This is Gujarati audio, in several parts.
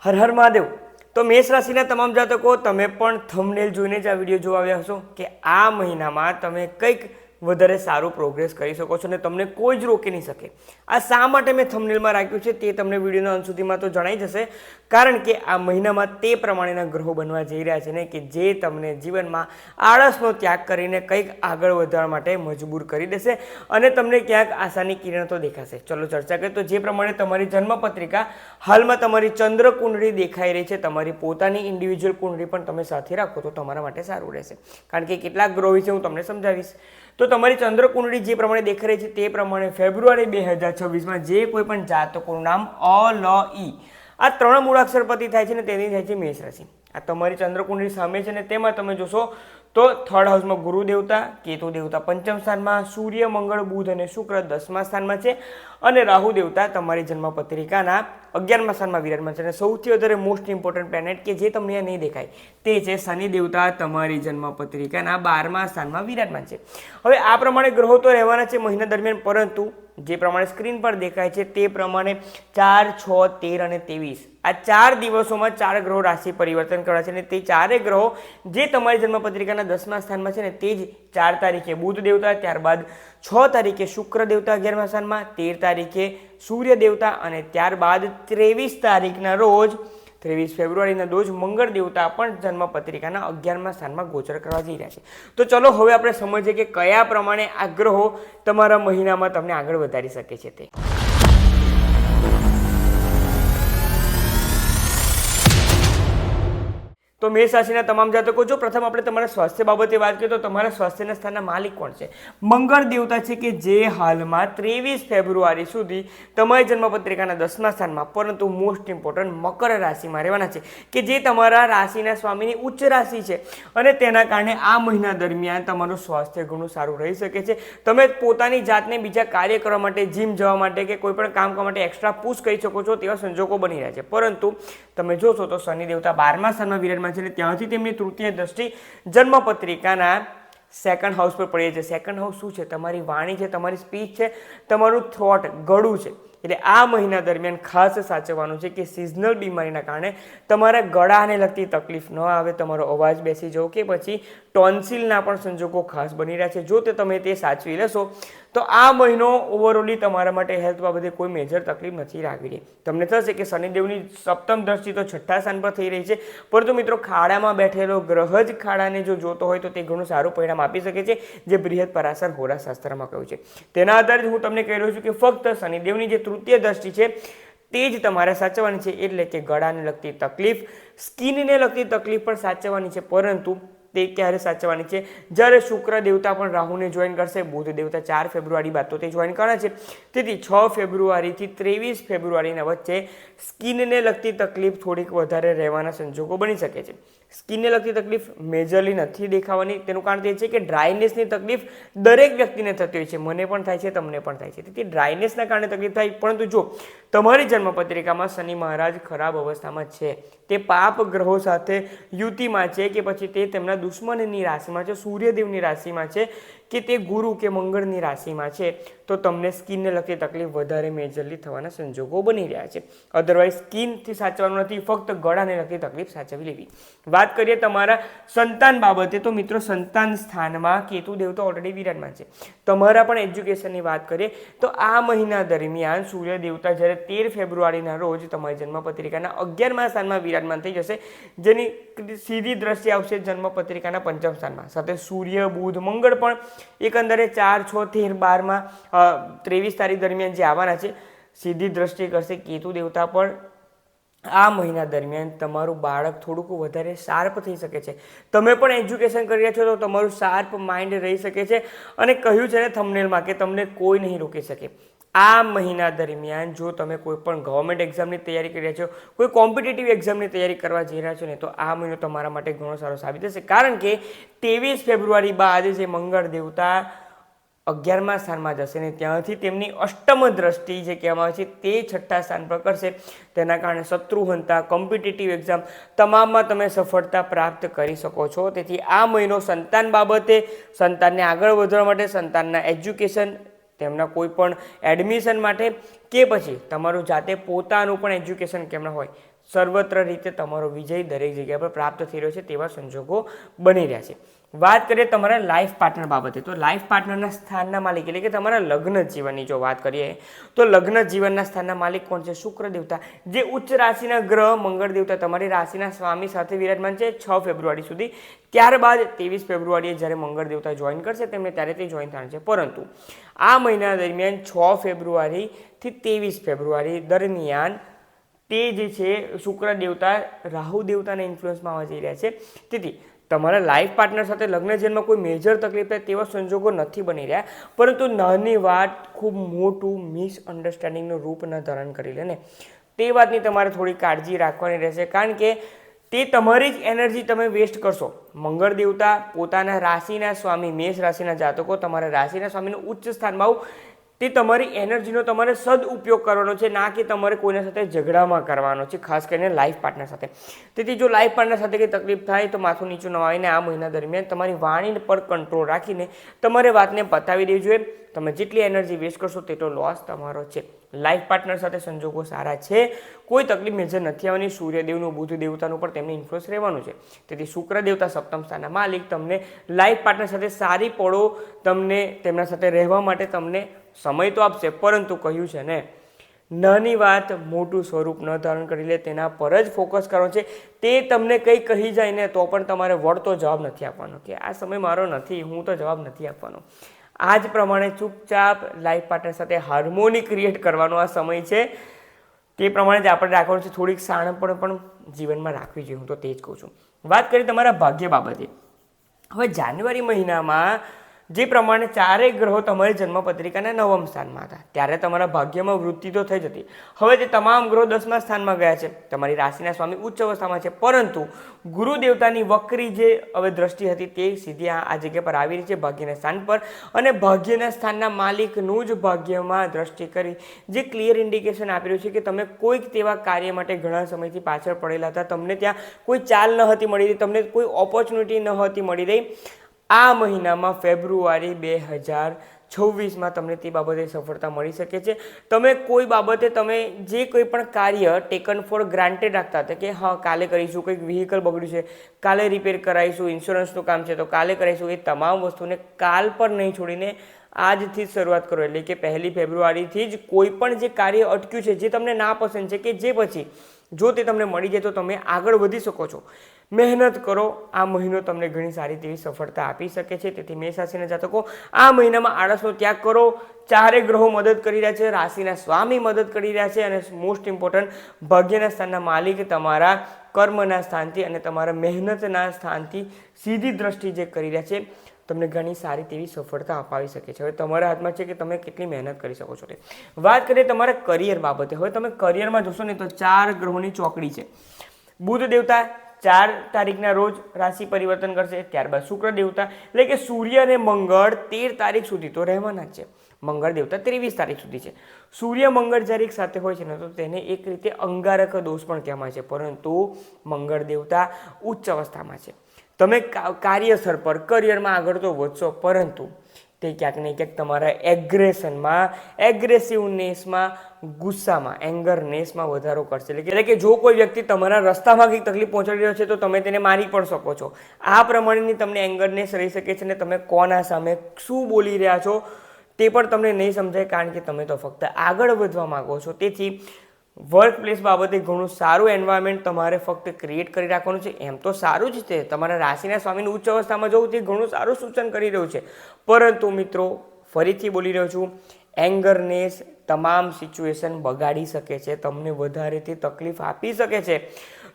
હર હર મહાદેવ। તો મેષ રાશિના તમામ જાતકો તમે પણ થંબનેલ જોઈને જ આ વિડીયો જોવા આવ્યા હશો કે આ મહિનામાં તમે કંઈક વધારે સારું પ્રોગ્રેસ કરી શકો છો અને તમને કોઈ જ રોકી નહીં શકે। આ શા માટે મેં થંબનેલમાં રાખ્યું છે તે તમને વિડીયોના અંત સુધીમાં તો જણાઈ જશે, કારણ કે આ મહિનામાં તે પ્રમાણેના ગ્રહો બનવા જઈ રહ્યા છે ને કે જે તમને જીવનમાં આળસનો ત્યાગ કરીને કંઈક આગળ વધવા માટે મજબૂર કરી દેશે અને તમને ક્યાંક આશાની કિરણ તો દેખાશે। ચલો ચર્ચા કરીએ તો જે પ્રમાણે તમારી જન્મપત્રિકા હાલમાં તમારી ચંદ્ર કુંડળી દેખાઈ રહી છે, તમારી પોતાની ઇન્ડિવિજ્યુઅલ કુંડળી પણ તમે સાથે રાખો તો તમારા માટે સારું રહેશે, કારણ કે કેટલાક ગ્રહો વિશે હું તમને સમજાવીશ। તો તમારી ચંદ્ર કુંડળી જે પ્રમાણે દેખાઈ રહી છે તે પ્રમાણે ફેબ્રુઆરી 2026માં જે કોઈ પણ જાતકોનું નામ અ લ ઈ આ ત્રણ મૂળાક્ષર પરથી થાય છે ને તેની થાય છે મેષ રાશિ। આ તમારી ચંદ્ર કુંડળી સામે છે ને તેમાં તમે જોશો તો થર્ડ હાઉસમાં ગુરુ દેવતા, કેતુ દેવતા પંચમ સ્થાનમાં, સૂર્ય, મંગળ, બુધ અને શુક્ર 10મા સ્થાનમાં છે અને રાહુ દેવતા તમારી જન્મપત્રિકાના 11મા સ્થાનમાં વિરાજમાન છે। અને સૌથી વધારે મોસ્ટ ઇમ્પોર્ટન્ટ પ્લેનેટ કે જે તમને નહીં દેખાય તે છે શનિ દેવતા તમારી જન્મપત્રિકાના 12મા સ્થાનમાં વિરાજમાન છે। હવે આ પ્રમાણે ગ્રહો તો રહેવાના છે મહિના દરમિયાન, પરંતુ જે પ્રમાણે સ્ક્રીન પર દેખાય છે તે પ્રમાણે 4, 6, 13 અને 23 આ 4 દિવસોમાં 4 ગ્રહો રાશિ પરિવર્તન કરવા છે અને તે ચારે ગ્રહો જે તમારી જન્મપત્રિકાના 10મા સ્થાનમાં છે ને તે જ 4 તારીખે બુધ દેવતા, ત્યારબાદ 6 તારીખે શુક્ર દેવતા 11મા સ્થાનમાં, 13 તારીખે સૂર્ય દેવતા અને ત્યારબાદ 23 તારીખના રોજ 23 ફેબ્રુઆરીના રોજ મંગળ દેવતા પણ જન્મપત્રિકાના 11મા સ્થાનમાં ગોચર કરવા જઈ રહ્યા છે। તો ચલો હવે આપણે સમજીએ કે કયા પ્રમાણે આ ગ્રહો તમારા મહિનામાં તમને આગળ વધારી શકે છે તે। તો મેષ રાશિના તમામ જાતકો, જો પ્રથમ આપણે તમારા સ્વાસ્થ્ય બાબતે વાત કરીએ તો તમારા સ્વાસ્થ્યના સ્થાનના માલિક કોણ છે? મંગળ દેવતા છે કે જે હાલમાં 23 ફેબ્રુઆરી સુધી તમારી જન્મપત્રિકાના 10મા સ્થાનમાં, પરંતુ મોસ્ટ ઇમ્પોર્ટન્ટ મકર રાશિમાં રહેવાના છે કે જે તમારા રાશિના સ્વામીની ઉચ્ચ રાશિ છે અને તેના કારણે આ મહિના દરમિયાન તમારું સ્વાસ્થ્ય ઘણું સારું રહી શકે છે। તમે પોતાની જાતને બીજા કાર્ય કરવા માટે, જીમ જવા માટે કે કોઈ પણ કામ કરવા માટે એક્સ્ટ્રા પુશ કરી શકો છો તેવા સંજોગો બની રહ્યા છે, પરંતુ તમે જોશો તો શનિ દેવતા 12મા સ્થાનમાં વિરાજમાન છે, ત્યાંથી તેમની તૃતીય દ્રષ્ટિ જન્મપત્રિકાના સેકન્ડ હાઉસ પર પડી છે। સેકન્ડ હાઉસ શું છે? તમારી વાણી છે, તમારી સ્પીચ છે, તમારું થોટ, ગળું છે। એટલે આ મહિના દરમિયાન ખાસ સાચવવાનું છે કે સિઝનલ બીમારીના કારણે તમારા ગળાને લગતી તકલીફ ન આવે, તમારો અવાજ બેસી જવો કે પછી ટોન્સિલના પણ સંજોગો ખાસ બની રહ્યા છે। જો તમે તે સાચવી લેશો તો આ મહિનો ઓવરઓલી તમારા માટે હેલ્થ બાબતે કોઈ મેજર તકલીફ નથી લાગી રહી। તમને થશે કે શનિદેવની સપ્તમ દ્રષ્ટિ તો 6થા સ્થાન પર થઈ રહી છે, પરંતુ મિત્રો ખાડામાં બેઠેલો ગ્રહ જ ખાડાને જો જોતો હોય તો તે ઘણું સારું પરિણામ આપી શકે છે, જે બૃહદ પરાશર હોરાશાસ્ત્રમાં કહ્યું છે। તેના આધારે હું તમને કહી રહ્યો છું કે ફક્ત શનિદેવની જે તૃતીય દ્રષ્ટિ છે તે જ તમારે સાચવવાની છે, એટલે કે ગળાને લગતી તકલીફ, સ્કિનને લગતી તકલીફ પણ સાચવવાની છે, પરંતુ તે ક્યારે સાચવવાની છે? જ્યારે શુક્ર દેવતા પણ રાહુને જોઈન કરશે, બુધ દેવતા 4 ફેબ્રુઆરી બાદ તો તે જોઈન કરે છે, તેથી 6 ફેબ્રુઆરીથી 23 ફેબ્રુઆરીના વચ્ચે સ્કિનને લગતી તકલીફ થોડીક વધારે રહેવાના સંજોગો બની શકે છે। સ્કિનને લગતી તકલીફ મેજરલી નથી દેખાવાની, તેનું કારણ તે છે કે ડ્રાયનેસની તકલીફ દરેક વ્યક્તિને થતી હોય છે, મને પણ થાય છે, તમને પણ થાય છે, તેથી ડ્રાયનેસના કારણે તકલીફ થાય। પરંતુ જો તમારી જન્મપત્રિકામાં શનિ મહારાજ ખરાબ અવસ્થામાં છે, તે પાપ ગ્રહો સાથે યુતિમાં છે કે પછી તે તેમના દુશ્મનની રાશિમાં છે, સૂર્યદેવની રાશિમાં છે કે તે ગુરુ કે મંગળની રાશિમાં છે, તો તમને સ્કિનને લગતી તકલીફ વધારે મેજરલી થવાના સંજોગો બની રહ્યા છે। અધરવાઇઝ સ્કિનથી સાચવાનું નથી, ફક્ત ગળાને લગતી તકલીફ સાચવી લેવી। વાત કરીએ તમારા સંતાન બાબતે તો મિત્રો સંતાન સ્થાનમાં કેતુ દેવતા ઓલરેડી વિરાજમાન છે। તમારા પણ એજ્યુકેશનની વાત કરીએ તો આ મહિના દરમિયાન સૂર્ય દેવતા જ્યારે 13 ફેબ્રુઆરીના રોજ તમારી જન્મપત્રિકાના 11મા સ્થાનમાં વિરાજમાન થઈ જશે, જેની સીધી દ્રષ્ટિ આવશે જન્મપત્રિકાના 5મ સ્થાનમાં, સાથે સૂર્ય, બુધ, મંગળ પણ એકંદરે 4, 6, 13, 12માં 23 તારીખ દરમિયાન જે આવવાના છે સીધી દ્રષ્ટિ કરશે। કેતુ દેવતા પણ આ મહિના દરમિયાન તમારું બાળક થોડુંક વધારે શાર્પ થઈ શકે છે। તમે પણ એજ્યુકેશન કરી રહ્યા છો તો તમારું શાર્પ માઇન્ડ રહી શકે છે, અને કહ્યું છે ને થંબનેલમાં કે તમને કોઈ નહીં રોકી શકે। આ મહિના દરમિયાન જો તમે કોઈ પણ ગવર્મેન્ટ એક્ઝામની તૈયારી કરી રહ્યા છો, કોઈ કોમ્પિટિટિવ એક્ઝામની તૈયારી કરવા જઈ રહ્યા છો ને, તો આ મહિનો તમારા માટે ઘણો સારો સાબિત થશે, કારણ કે 23 ફેબ્રુઆરી બાદ જે મંગળ દેવતા 11મા સ્થાનમાં જશે ને ત્યાંથી તેમની અષ્ટમ દ્રષ્ટિ જે કહેવામાં આવે છે તે 6થા સ્થાન પર કરશે। તેના કારણે શત્રુહંતા, કોમ્પિટિટિવ એક્ઝામ તમામમાં તમે સફળતા પ્રાપ્ત કરી શકો છો। તેથી આ મહિનો સંતાન બાબતે, સંતાનને આગળ વધવા માટે, સંતાનના એજ્યુકેશન, તેમના કોઈ પણ એડમિશન માટે કે પછી તમારું જાતે પોતાનું પણ એજ્યુકેશન કેમ ના હોય, સર્વત્ર રીતે તમારો વિજય દરેક જગ્યા પર પ્રાપ્ત થઈ રહ્યો છે તેવા સંજોગો બની રહ્યા છે. વાત કરીએ તમારા લાઈફ પાર્ટનર બાબતે, તો લાઈફ પાર્ટનરના સ્થાનના માલિક એટલે કે તમારા લગ્ન જીવનની જો વાત કરીએ તો લગ્ન જીવનના સ્થાનના માલિક કોણ છે? શુક્ર દેવતા, જે ઉચ્ચ રાશિના ગ્રહ મંગળ દેવતા તમારી રાશિના સ્વામી સાથે વિરાજમાન છે 6 ફેબ્રુઆરી સુધી. ત્યારબાદ 23 ફેબ્રુઆરીએ જ્યારે મંગળ દેવતા જોઈન કરશે તેમને ત્યારે તે જોઈન થવાનું છે. પરંતુ આ મહિના દરમિયાન 6 ફેબ્રુઆરીથી 23 ફેબ્રુઆરી દરમિયાન તે જે છે શુક્ર દેવતા રાહુ દેવતાના ઇન્ફ્લુઅન્સમાં આવવા જઈ રહ્યા છે. તેથી તમારા લાઈફ પાર્ટનર સાથે લગ્ન જીવનમાં કોઈ મેજર તકલીફ થાય તેવા સંજોગો નથી બની રહ્યા, પરંતુ નાની વાત ખૂબ મોટું મિસઅન્ડરસ્ટેન્ડિંગનું રૂપ ન ધારણ કરી લે ને તે વાતની તમારે થોડી કાળજી રાખવાની રહેશે, કારણ કે તે તમારી જ એનર્જી તમે વેસ્ટ કરશો. મંગળ દેવતા પોતાના રાશિના સ્વામી મેષ રાશિના જાતકો તમારા રાશિના સ્વામીનું ઉચ્ચ સ્થાનમાં તે તમારી એનર્જીનો તમારે સદઉપયોગ કરવાનો છે, ના કે તમારે કોઈના સાથે ઝઘડામાં કરવાનો છે, ખાસ કરીને લાઈફ પાર્ટનર સાથે. તેથી જો લાઈફ પાર્ટનર સાથે કંઈ તકલીફ થાય તો માથું નીચું નવાવીને આ મહિના દરમિયાન તમારી વાણી પર કંટ્રોલ રાખીને તમારે વાતને પતાવી દેવી જોઈએ. તમે જેટલી એનર્જી વેસ્ટ કરશો તેટલો લોસ તમારો છે. લાઈફ પાર્ટનર સાથે સંજોગો સારા છે, કોઈ તકલીફ મેજર નથી આવવાની. સૂર્યદેવનું બુધ દેવતાનું પણ તેમને ઇન્ફ્લુઅન્સ રહેવાનું છે. તેથી શુક્ર દેવતા સપ્તમ સ્થાનના માલિક તમને લાઈફ પાર્ટનર સાથે સારી પળો, તમને તેમના સાથે રહેવા માટે તમને સમય તો આપશે, પરંતુ કહ્યું છે ને નાની વાત મોટું સ્વરૂપ ન ધારણ કરી લે, તેના પર જ ફોકસ કરવાનો છે. તે તમને કંઈ કહી જાય ને તો પણ તમારે વળતો જવાબ નથી આપવાનો કે આ સમય મારો નથી, હું તો જવાબ નથી આપવાનો. આ જ પ્રમાણે ચૂપચાપ લાઈફ પાર્ટનર સાથે હાર્મોની ક્રિએટ કરવાનો આ સમય છે. તે પ્રમાણે જ આપણે રાખવાનું છે. થોડીક શાણપણ પણ જીવનમાં રાખવી જોઈએ, હું તો તે જ કહું છું. વાત કરીએ તમારા ભાગ્ય બાબતે. હવે જાન્યુઆરી મહિનામાં જે પ્રમાણે ચારેય ગ્રહો તમારી જન્મપત્રિકાના 9મ સ્થાનમાં હતા ત્યારે તમારા ભાગ્યમાં વૃદ્ધિ તો થઈ જતી. હવે તે તમામ ગ્રહો 10મા સ્થાનમાં ગયા છે. તમારી રાશિના સ્વામી ઉચ્ચ અવસ્થામાં છે, પરંતુ ગુરુ દેવતાની વક્રી જે હવે દ્રષ્ટિ હતી તે સીધી આ જગ્યા પર આવી રહી છે, ભાગ્યના સ્થાન પર. અને ભાગ્યના સ્થાનના માલિકનું જ ભાગ્યમાં દ્રષ્ટિ કરી જે ક્લિયર ઇન્ડિકેશન આપી રહ્યું છે કે તમે કોઈક તેવા કાર્ય માટે ઘણા સમયથી પાછળ પડેલા હતા, તમને ત્યાં કોઈ ચાલ ન હતી મળી રહી, તમને કોઈ ઓપોર્ચ્યુનિટી ન હતી મળી રહી. આ મહિનામાં ફેબ્રુઆરી 2026માં તમને તે બાબતે સફળતા મળી શકે છે. તમે કોઈ બાબતે તમે જે કોઈ પણ કાર્ય ટેકન ફોર ગ્રાન્ટેડ રાખતા હતા કે હા કાલે કરીશું, કંઈક વ્હીકલ બગડ્યું છે કાલે રિપેર કરાવીશું, ઇન્સ્યોરન્સનું કામ છે તો કાલે કરાવીશું, એ તમામ વસ્તુને કાલ પર નહીં છોડીને આજથી જ શરૂઆત કરો. એટલે કે 1 ફેબ્રુઆરીથી જ કોઈ પણ જે કાર્ય અટક્યું છે, જે તમને ના પસંદ છે, કે જે પછી જો તે તમને મળી જાય તો તમે આગળ વધી શકો છો. મહેનત કરો, આ મહિનો તમને ઘણી સારી તેવી સફળતા આપી શકે છે. તેથી મેષ રાશિના જાતકો આ મહિનામાં આળસનો ત્યાગ કરો. ચારે ગ્રહો મદદ કરી રહ્યા છે, રાશિના સ્વામી મદદ કરી રહ્યા છે, અને મોસ્ટ ઇમ્પોર્ટન્ટ ભાગ્યના સ્થાનના માલિક તમારા કર્મના સ્થાનથી અને તમારા મહેનતના સ્થાનથી સીધી દ્રષ્ટિ જે કરી રહ્યા છે તમને ઘણી સારી તેવી સફળતા અપાવી શકે છે. હવે તમારા હાથમાં છે કે તમે કેટલી મહેનત કરી શકો છો. વાત કરીએ તમારા કરિયર બાબતે. હવે તમે કરિયરમાં જોશો ને તો 4 ગ્રહોની ચોકડી છે. બુધ દેવતા 4 તારીખના રોજ રાશિ પરિવર્તન કરશે. ત્યારબાદ શુક્ર દેવતા એટલે કે સૂર્ય અને મંગળ 13 તારીખ સુધી તો રહેવાના જ છે. મંગળ દેવતા 23 તારીખ સુધી છે. સૂર્ય મંગળ જ્યારે એક સાથે હોય છે ને તો તેને એક રીતે અંગારક દોષ પણ કહેવાય છે, પરંતુ મંગળ દેવતા ઉચ્ચ અવસ્થામાં છે. તમે કાર્યસ્થળ પર કરિયરમાં આગળ તો વધશો, પરંતુ તે ક્યાંક ને ક્યાંક તમારા એગ્રેશનમાં, એગ્રેસિવનેસમાં, ગુસ્સામાં, એંગરનેસમાં વધારો કરશે. એટલે કે જો કોઈ વ્યક્તિ તમારા રસ્તામાં કંઈક તકલીફ પહોંચાડી રહ્યો છે તો તમે તેને મારી પણ શકો છો. આ પ્રમાણેની તમને એંગરનેસ રહી શકે છે, ને તમે કોના સામે શું બોલી રહ્યા છો તે પણ તમને નહીં સમજાય, કારણ કે તમે તો ફક્ત આગળ વધવા માંગો છો. તેથી વર્ક પ્લેસ બાબતે ઘણું સારું એન્વાયરમેન્ટ તમારે ફક્ત ક્રિએટ કરી રાખવાનું છે. એમ તો સારું જ છે, તમારા રાશિના સ્વામીની ઉચ્ચ અવસ્થામાં જવું તે ઘણું સારું સૂચન કરી રહ્યું છે, પરંતુ મિત્રો ફરીથી બોલી રહ્યો છું, એંગરનેસ તમામ સિચ્યુએશન બગાડી શકે છે, તમને વધારેથી તકલીફ આપી શકે છે.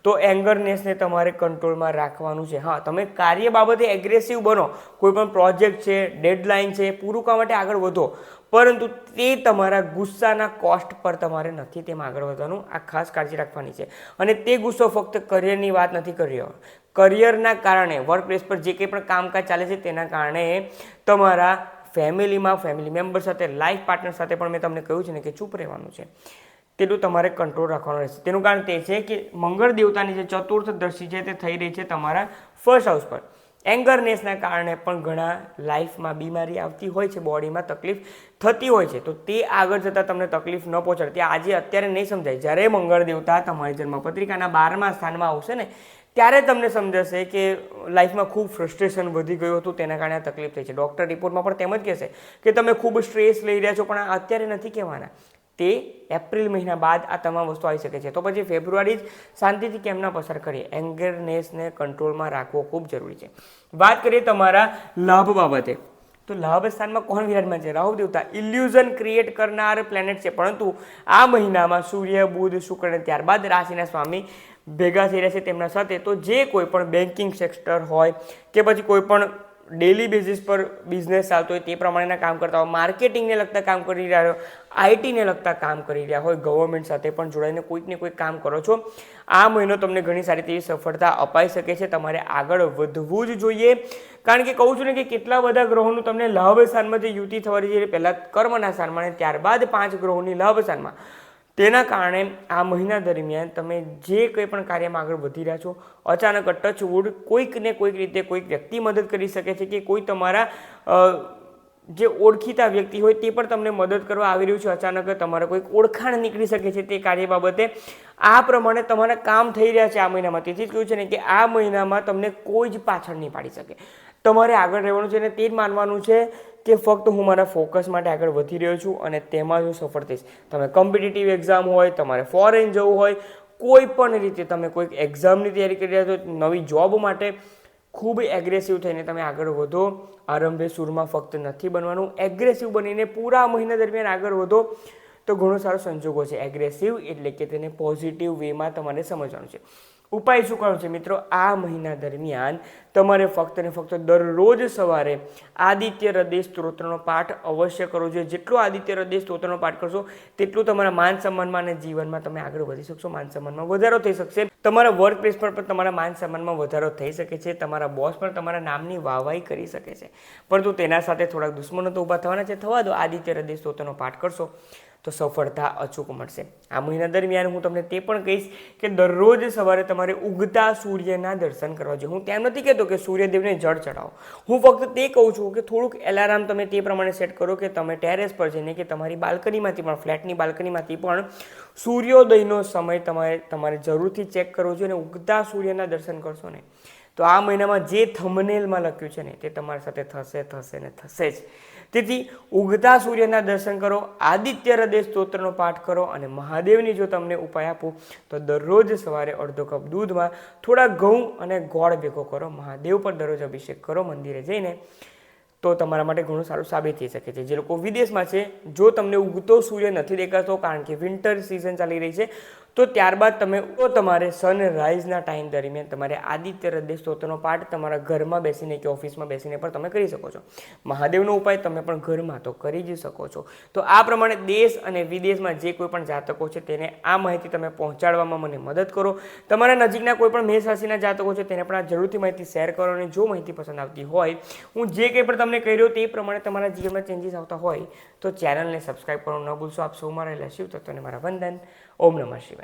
તો એંગરનેસને તમારે કંટ્રોલમાં રાખવાનું છે. હા, તમે કાર્ય બાબતે એગ્રેસિવ બનો, કોઈ પણ પ્રોજેક્ટ છે, ડેડલાઇન છે, પૂરું કરવા માટે આગળ વધો, પરંતુ તે તમારા ગુસ્સાના કોસ્ટ પર તમારે નથી તેમ આગળ વધવાનું. આ ખાસ કાળજી રાખવાની છે. અને તે ગુસ્સો ફક્ત કરિયરની વાત નથી કરી રહ્યો. કરિયરના કારણે વર્ક પ્લેસ પર જે કંઈ પણ કામકાજ ચાલે છે તેના કારણે તમારા ફેમિલીમાં, ફેમિલી મેમ્બર સાથે, લાઈફ પાર્ટનર સાથે પણ મેં તમને કહ્યું છે ને કે ચૂપ રહેવાનું છે. તેટલું તમારે કંટ્રોલ રાખવાનું રહેશે. તેનું કારણ તે છે કે મંગળ દેવતાની જે ચતુર્થ દ્રષ્ટિ છે તે થઈ રહી છે તમારા ફર્સ્ટ હાઉસ પર. એંગરનેસના કારણે પણ ઘણા લાઈફમાં બીમારી આવતી હોય છે, બોડીમાં તકલીફ થતી હોય છે, તો તે આગળ જતાં તમને તકલીફ ન પહોંચાડે. તે આજે અત્યારે નહીં સમજાય. જ્યારે મંગળ દેવતા તમારી જન્મપત્રિકાના 12મા સ્થાનમાં આવશે ને ત્યારે તમને સમજાશે કે લાઈફમાં ખૂબ ફ્રસ્ટ્રેશન વધી ગયું હતું, તેના કારણે આ તકલીફ થઈ છે. ડૉક્ટર રિપોર્ટમાં પણ તેમ જ કહેશે કે તમે ખૂબ સ્ટ્રેસ લઈ રહ્યા છો, પણ આ અત્યારે નથી કહેવાના. તે એપ્રિલ મહિના બાદ આ તમામ વસ્તુ આવી શકે છે. તો પછી ફેબ્રુઆરી જ શાંતિથી કેમ ના પસાર કરીએ? એંગરનેસને કંટ્રોલમાં રાખવો ખૂબ જરૂરી છે. વાત કરીએ તમારા લાભ બાબતે, તો લાભ સ્થાનમાં કોણ વિરાજમાન છે? રાહુ દેવતા ઇલ્યુઝન ક્રિએટ કરનાર પ્લેનેટ છે, પરંતુ આ મહિનામાં સૂર્ય, બુધ, શુક્ર અને ત્યારબાદ રાશિના સ્વામી ભેગા થઈ રહ્યા છે તેમના સાથે. તો જે કોઈ પણ બેન્કિંગ સેક્ટર હોય કે પછી કોઈ પણ ડેલી બેઝિસ પર બિઝનેસ ચાલતો હોય તે પ્રમાણેના કામ કરતા હોય, માર્કેટિંગને લગતા કામ કરી રહ્યા હોય, આઈટીને લગતા કામ કરી રહ્યા હોય, ગવર્મેન્ટ સાથે પણ જોડાઈને કોઈક ને કોઈક કામ કરો છો, આ મહિનો તમને ઘણી સારી તેવી સફળતા અપાઈ શકે છે. તમારે આગળ વધવું જ જોઈએ, કારણ કે કહું છું ને કે કેટલા બધા ગ્રહોનું તમને લાભ સ્થાનમાં જે યુતિ થવાની છે, પહેલાં કર્મના સ્થાનમાં અને ત્યારબાદ 5 ગ્રહોની લાભ સ્થાનમાં. તેના કારણે આ મહિના દરમિયાન તમે જે કંઈ પણ કાર્યમાં આગળ વધી રહ્યા છો, અચાનક ટચવુડ કોઈક ને કોઈક રીતે કોઈક વ્યક્તિ મદદ કરી શકે છે, કે કોઈ તમારા જે ઓળખીતા વ્યક્તિ હોય તે પણ તમને મદદ કરવા આવી રહ્યું છે. અચાનક તમારે કોઈક ઓળખાણ નીકળી શકે છે તે કાર્ય બાબતે. આ પ્રમાણે તમારા કામ થઈ રહ્યા છે આ મહિનામાં. તેથી જ કહ્યું છે ને કે આ મહિનામાં તમને કોઈ જ પાછળ નહીં પાડી શકે. તમારે આગળ રહેવાનું છે અને તે જ માનવાનું છે કે ફક્ત હું મારા ફોકસ માટે આગળ વધી રહ્યો છું અને તેમાં જ હું સફળ થઈશ. તમે કોમ્પિટિટિવ એક્ઝામ હોય, તમારે ફોરેન જવું હોય, કોઈ પણ રીતે તમે કોઈક એક્ઝામની તૈયારી કરી રહ્યા છો, નવી જોબ માટે ખૂબ એગ્રેસિવ થઈને તમે આગળ વધો. આરંભે સૂરમાં ફક્ત નથી બનવાનું, એગ્રેસિવ બનીને પૂરા મહિના દરમિયાન આગળ વધો તો ઘણો સારો સંજોગો છે. એગ્રેસિવ એટલે કે તેને પોઝિટિવ વેમાં તમારે સમજવાનું છે. ઉપાય શું કરવાનો છે મિત્રો? આ મહિના દરમિયાન તમારે ફક્ત ને ફક્ત દરરોજ સવારે આદિત્ય હૃદય સ્તોત્રનો પાઠ અવશ્ય કરવો જોઈએ. જેટલો આદિત્ય હૃદય સ્તોત્રનો પાઠ કરશો તેટલું તમારા માન સન્માનમાં અને જીવનમાં તમે આગળ વધી શકશો. માન સન્માનમાં વધારો થઈ શકશે. તમારા વર્ક પ્લેસ પર પણ તમારા માન સન્માનમાં વધારો થઈ શકે છે. તમારા બોસ પણ તમારા નામની વાહવાહી કરી શકે છે, પરંતુ તેના સાથે થોડાક દુશ્મનો તો ઊભા થવાના છે. થવા દો. આદિત્ય હૃદય સ્તોત્રનો પાઠ કરશો તો સફળતા અચૂક મળશે. આ મહિના દરમિયાન હું તમને તે પણ કહીશ કે દરરોજ સવારે તમારે ઉગતા સૂર્યના દર્શન કરવા જોઈએ. હું તેમ નથી કહેતો કે સૂર્યદેવને જળ ચડાવો. હું ફક્ત તે કહું છું કે થોડુંક એલાર્મ તમે તે પ્રમાણે સેટ કરો કે તમે ટેરેસ પર જઈને કે તમારી બાલ્કનીમાંથી પણ, ફ્લેટની બાલ્કનીમાંથી પણ સૂર્યોદયનો સમય તમારે જરૂરથી ચેક કરવો જોઈએ. અને ઉગતા સૂર્યના દર્શન કરશો ને તો આ મહિનામાં જે થંબનેલમાં લખ્યું છે ને તે તમારી સાથે થશે ને થશે જ. તેથી ઉગતા સૂર્યના દર્શન કરો, આદિત્ય હૃદય સ્તોત્રનો પાઠ કરો અને મહાદેવની જો તમને ઉપાય આપું તો દરરોજ સવારે અડધો કપ દૂધમાં થોડા ઘઉં અને ગોળ ભેગો કરો, મહાદેવ પર દરરોજ અભિષેક કરો મંદિરે જઈને, તો તમારા માટે ઘણું સારું સાબિત થઈ શકે છે. જે લોકો વિદેશમાં છે, જો તમને ઉગતો સૂર્ય નથી દેખાતો કારણ કે વિન્ટર સિઝન ચાલી રહી છે, તો ત્યારબાદ તમારે સનરાઈઝના ટાઈમ દરમિયાન તમારે આદિત્ય હૃદય સ્તોત્રનો પાઠ તમારા ઘરમાં બેસીને કે ઓફિસમાં બેસીને પણ તમે કરી શકો છો. મહાદેવનો ઉપાય તમે પણ ઘરમાં તો કરી જ શકો છો. તો આ પ્રમાણે દેશ અને વિદેશમાં જે કોઈ પણ જાતકો છે તેને આ માહિતી તમે પહોંચાડવામાં મને મદદ કરો. તમારા નજીકના કોઈ પણ મેષ રાશિના જાતકો છે તેને પણ આ જરૂરથી માહિતી શેર કરો. અને જો માહિતી પસંદ આવતી હોય, હું જે કંઈ પણ તમને કહી રહ્યો તે પ્રમાણે તમારા જીવનમાં ચેન્જીસ આવતા હોય તો ચેનલને સબસ્ક્રાઈબ કરવાનું ન ભૂલશો. આપ સૌમાં રહેલા શિવ તત્વને મારા વંદન. ઓમ નમઃ શિવાય.